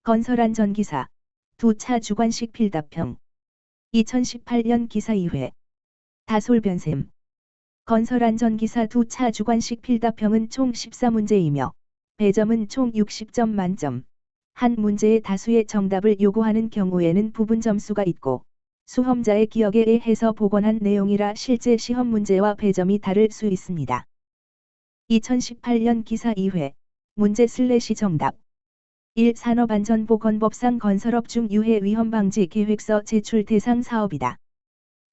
건설안전기사 두 차 주관식 필답형 2018년 기사 2회 다솔변셈 건설안전기사 두 차 주관식 필답형은 총 14문제이며 배점은 총 60점 만점. 한 문제의 다수의 정답을 요구하는 경우에는 부분 점수가 있고 수험자의 기억에 의해서 복원한 내용이라 실제 시험 문제와 배점이 다를 수 있습니다. 2018년 기사 2회 문제 / 정답 1. 산업안전보건법상 건설업 중 유해 위험 방지 계획서 제출 대상 사업이다.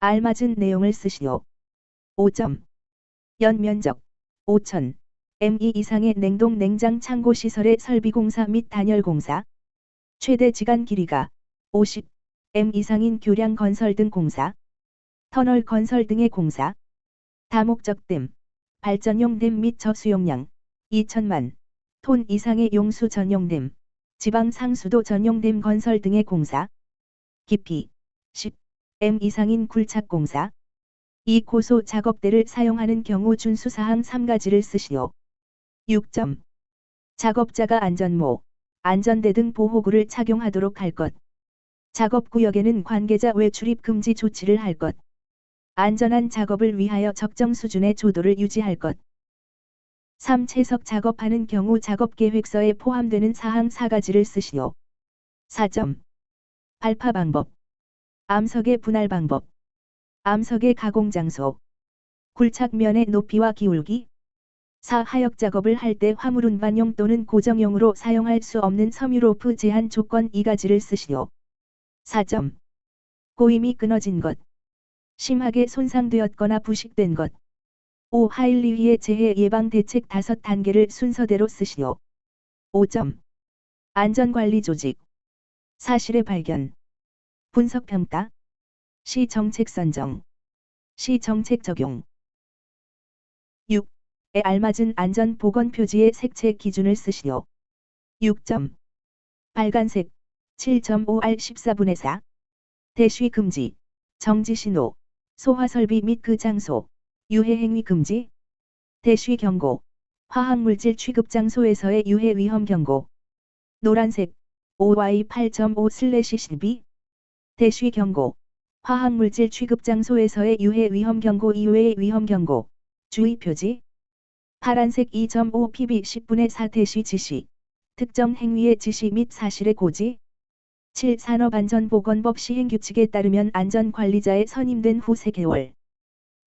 알맞은 내용을 쓰시오. 5점. 연면적 5,000 m2 이상의 냉동 냉장 창고 시설의 설비공사 및 단열공사. 최대 지간 길이가 50 m 이상인 교량 건설 등 공사. 터널 건설 등의 공사. 다목적 댐, 발전용 댐 및 저수용량 2천만 톤 이상의 용수 전용 댐, 지방 상수도 전용 댐 건설 등의 공사. 깊이 10 m 이상인 굴착 공사. 이 고소 작업대를 사용하는 경우 준수사항 3가지를 쓰시오. 6점. 작업자가 안전모, 안전대 등 보호구를 착용하도록 할 것. 작업구역에는 관계자 외출입 금지 조치를 할 것. 안전한 작업을 위하여 적정 수준의 조도를 유지할 것. 3. 채석 작업하는 경우 작업계획서에 포함되는 사항 4가지를 쓰시오. 4점. 발파 방법, 암석의 분할 방법, 암석의 가공 장소, 굴착면의 높이와 기울기. 4. 하역 작업을 할 때 화물 운반용 또는 고정용으로 사용할 수 없는 섬유로프 제한 조건 2가지를 쓰시오. 4점. 고임이 끊어진 것, 심하게 손상되었거나 부식된 것. 5. 하일리위의 재해 예방 대책 5단계를 순서대로 쓰시오. 5점. 안전관리 조직, 사실의 발견, 분석평가, 시정책 선정, 시정책 적용. 6. 에 알맞은 안전보건표지의 색채 기준을 쓰시오. 6점. 빨간색 7.5R 14분의 4. 대쉬 금지, 정지신호, 소화설비 및 그 장소, 유해행위 금지. 대쉬 경고, 화학물질 취급 장소에서의 유해 위험 경고. 노란색 5Y 8.5/12. 대쉬 경고, 화학물질 취급 장소에서의 유해 위험 경고 이외의 위험 경고, 주의 표지. 파란색 2.5 pb 10분의 4 대쉬 지시, 특정 행위의 지시 및 사실의 고지. 7. 산업안전보건법 시행규칙에 따르면 안전관리자에 선임된 후 3개월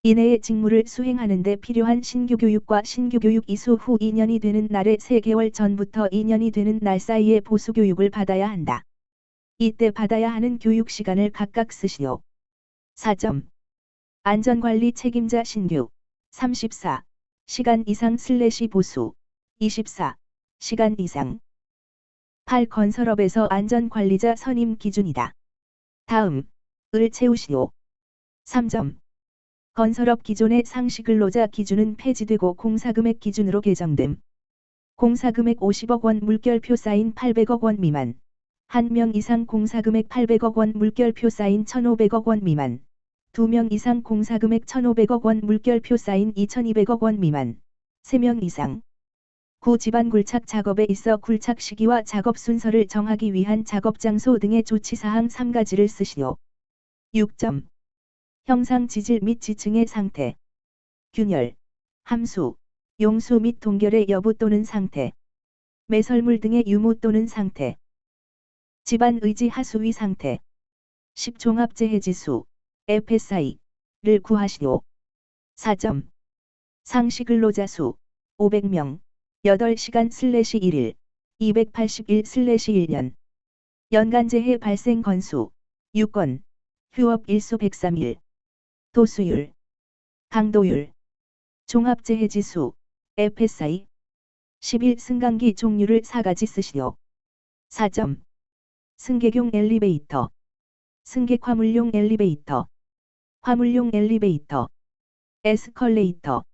이내에 직무를 수행하는 데 필요한 신규교육과 신규교육 이수 후 2년이 되는 날에 3개월 전부터 2년이 되는 날 사이에 보수교육을 받아야 한다. 이때 받아야 하는 교육시간을 각각 쓰시오. 4점. 안전관리 책임자 신규 34 시간 이상 / 보수 24 시간 이상. 8. 건설업에서 안전관리자 선임 기준이다. 다음 을 채우시오. 3점. 건설업 기존의 상시근로자 기준은 폐지되고 공사금액 기준으로 개정됨. 공사금액 50억 원 물결표 사인 800억 원 미만, 1명 이상 공사금액 800억 원 물결표 사인 1,500억 원 미만, 2명 이상 공사금액 1,500억 원 물결표 사인 2,200억 원 미만, 3명 이상. 9. 집안 굴착 작업에 있어 굴착 시기와 작업 순서를 정하기 위한 작업 장소 등의 조치사항 3가지를 쓰시오. 6점. 형상 지질 및 지층의 상태, 균열, 함수, 용수 및 동결의 여부 또는 상태, 매설물 등의 유무 또는 상태, 집안 의지 하수위 상태, 10. 종합재해지수, FSI를 구하시오. 4점. 상시근로자 수, 500명, 8시간 / 1일, 281/1년. 연간재해 발생 건수, 6건, 휴업 일수 103일. 도수율, 강도율, 종합재해지수, FSI. 11. 승강기 종류를 4가지 쓰시오. 4점. 승객용 엘리베이터, 승객 화물용 엘리베이터, 화물용 엘리베이터, 에스컬레이터.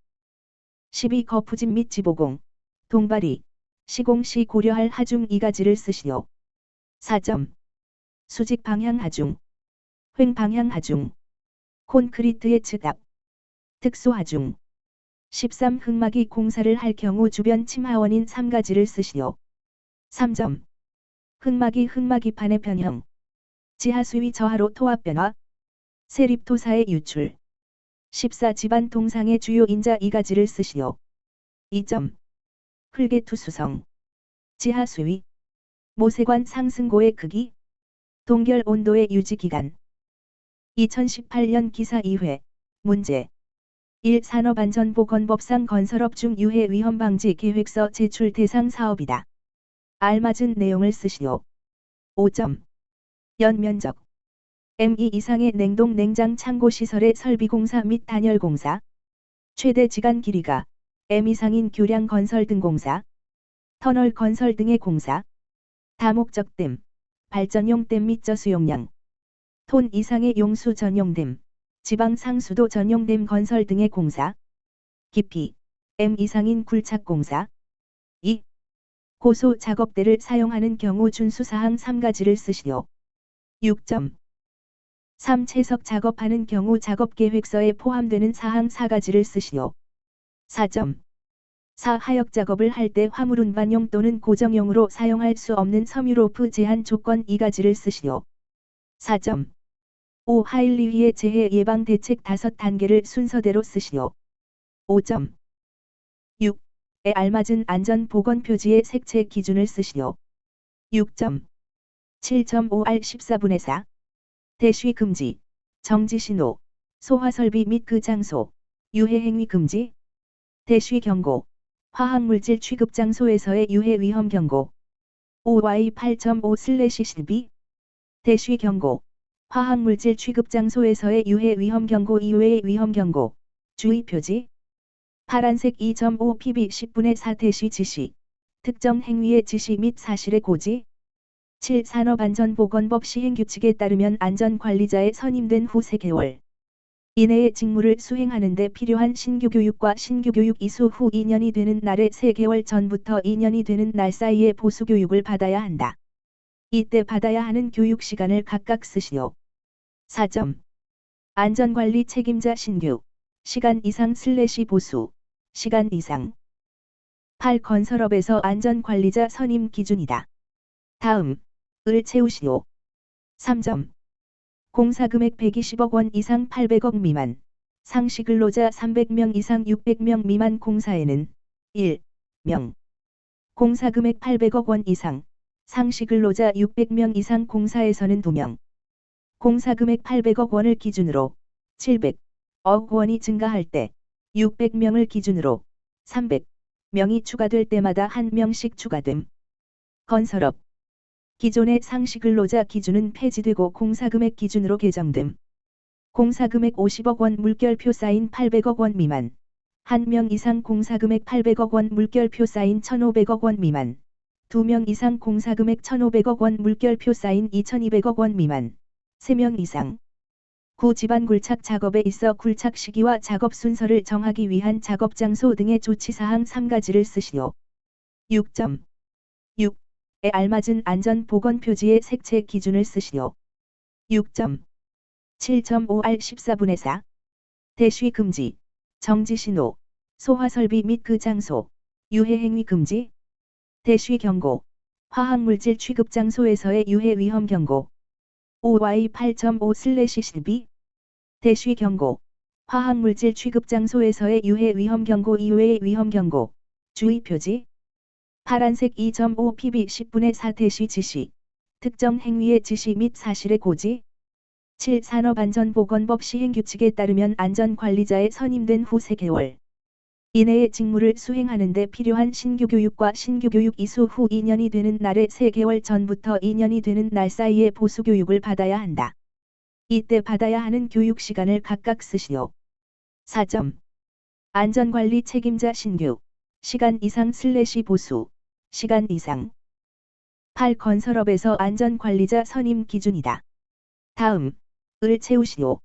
12. 거푸집 및 지보공, 동바리, 시공 시 고려할 하중 2가지를 쓰시오. 4점. 수직 방향 하중, 횡 방향 하중, 콘크리트의 측압, 특수 하중. 13. 흙막이 공사를 할 경우 주변 침하원인 3가지를 쓰시오. 3점. 흑마기판의 변형. 지하수위 저하로 토합 변화. 세립토사의 유출. 14. 집안 동상의 주요 인자 2가지를 쓰시오. 2점. 흙의투수성. 지하수위. 모세관 상승고의 크기. 동결 온도의 유지기간. 2018년 기사 2회. 문제. 1. 산업안전보건법상 건설업 중 유해 위험 방지 계획서 제출 대상 사업이다. 알맞은 내용을 쓰시오. 5점. 연면적. M2 이상의 냉동 냉장 창고 시설의 설비 공사 및 단열 공사. 최대 지간 길이가 M 이상인 교량 건설 등 공사. 터널 건설 등의 공사. 다목적 댐, 발전용 댐 및 저수용량. 톤 이상의 용수 전용댐, 지방 상수도 전용댐 건설 등의 공사. 깊이 M 이상인 굴착 공사. 2. 고소 작업대를 사용하는 경우 준수사항 3가지를 쓰시오. 6점. 3. 채석 작업하는 경우 작업계획서에 포함되는 사항 4가지를 쓰시오. 4점. 4. 하역 작업을 할 때 화물 운반용 또는 고정용으로 사용할 수 없는 섬유로프 제한 조건 2가지를 쓰시오. 4점. 5. 하일리위의 재해 예방 대책 5단계를 순서대로 쓰시오. 5점. 6. 에 알맞은 안전 보건 표지의 색채 기준을 쓰시오. 6점. 7.5R 14분의 4. 대쉬 금지, 정지 신호, 소화설비 및 그 장소, 유해 행위 금지. 대쉬 경고, 화학물질 취급 장소에서의 유해 위험 경고. OY 8.5/12. 대쉬 경고, 화학물질 취급 장소에서의 유해 위험 경고 이외의 위험 경고. 주의 표지. 파란색 2.5 pb 10분의 4 대쉬 지시, 특정 행위의 지시 및 사실의 고지. 7. 산업안전보건법 시행규칙에 따르면 안전관리자에 선임된 후 3개월 이내의 직무를 수행하는 데 필요한 신규교육과 신규교육 이수 후 2년이 되는 날에 3개월 전부터 2년이 되는 날 사이에 보수교육을 받아야 한다. 이때 받아야 하는 교육시간을 각각 쓰시오. 4점. 안전관리 책임자 신규, 시간 이상 / 보수, 시간 이상. 8. 건설업에서 안전관리자 선임 기준이다. 다음. 을 채우시오. 3점. 공사금액 120억 원 이상 800억 미만, 상시근로자 300명 이상 600명 미만 공사에는 1명. 공사금액 800억 원 이상, 상시근로자 600명 이상 공사에서는 2명. 공사금액 800억 원을 기준으로 700억 원이 증가할 때 600명을 기준으로 300명이 추가될 때마다 1명씩 추가됨. 건설업. 기존의 상시근로자 기준은 폐지되고 공사금액 기준으로 개정됨. 공사금액 50억 원 물결표 사인 800억 원 미만, 1명 이상 공사금액 800억 원 물결표 사인 1,500억 원 미만, 2명 이상 공사금액 1,500억 원 물결표 사인 2,200억 원 미만, 3명 이상. 9. 집안 굴착 작업에 있어 굴착 시기와 작업 순서를 정하기 위한 작업 장소 등의 조치사항 3가지를 쓰시오. 6점. 6. 에 알맞은 안전 보건 표지의 색채 기준을 쓰시오. 6점. 7.5R 14분의 4. 대쉬 금지, 정지 신호, 소화설비 및 그 장소, 유해 행위 금지. 대쉬 경고, 화학물질 취급 장소에서의 유해 위험 경고. OY 8.5/12. 대쉬 경고, 화학물질 취급 장소에서의 유해 위험 경고 이외의 위험 경고. 주의 표지. 파란색 2.5 pb 10분의 4 대쉬 지시, 특정 행위의 지시 및 사실의 고지. 7. 산업안전보건법 시행규칙에 따르면 안전관리자에 선임된 후 3개월 이내의 직무를 수행하는 데 필요한 신규교육과 신규교육 이수 후 2년이 되는 날에 3개월 전부터 2년이 되는 날 사이에 보수교육을 받아야 한다. 이때 받아야 하는 교육시간을 각각 쓰시오. 4점. 안전관리 책임자 신규, 시간 이상 / 보수, 시간 이상. 8. 건설업에서 안전관리자 선임 기준이다. 다음. 을 채우시오.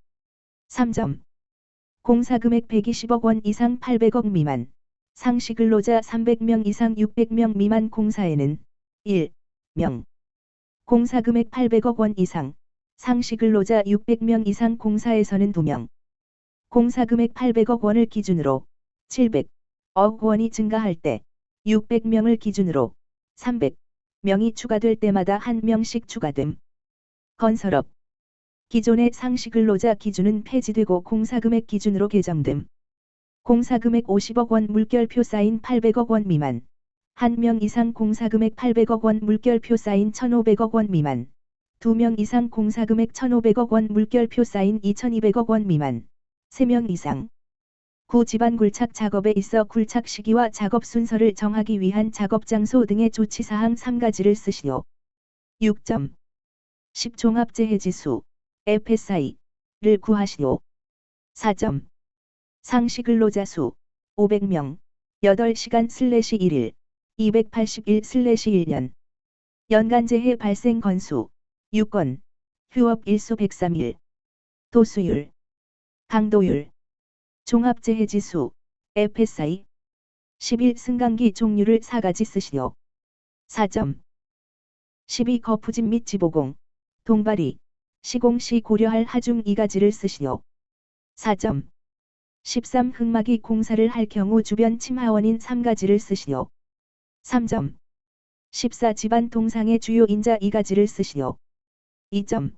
3점. 공사금액 120억 원 이상 800억 미만, 상시근로자 300명 이상 600명 미만 공사에는 1명. 공사금액 800억 원 이상, 상시근로자 600명 이상 공사에서는 2명. 공사금액 800억 원을 기준으로 700억 원이 증가할 때 600명을 기준으로 명이 추가될 때마다 한 명씩 추가됨. 건설업. 기존의 상시근로자 기준은 폐지되고 공사금액 기준으로 개정됨. 공사금액 50억 원 물결표 사인 800억 원 미만. 1명 이상 공사금액 800억 원 물결표 사인 1,500억 원 미만. 2명 이상 공사금액 1,500억 원 물결표 사인 2,200억 원 미만. 3명 이상. 구 집안 굴착 작업에 있어 굴착 시기와 작업 순서를 정하기 위한 작업 장소 등의 조치사항 3가지를 쓰시오. 6점. 10 종합재해지수 FSI를 구하시오. 4점. 상시근로자 수 500명 8시간/1일 281/1년 연간재해 발생 건수 6건 휴업 일수 103일 도수율 강도율 종합재해지수 FSI 11 승강기 종류를 4가지 쓰시오. 4점. 12 거푸집 및 지보공 동발이 시공 시 고려할 하중 2가지를 쓰시오. 4점. 13 흙막이 공사를 할 경우 주변 침하 원인 3가지를 쓰시오. 3점. 14 집안 동상의 주요 인자 2가지를 쓰시오. 2점.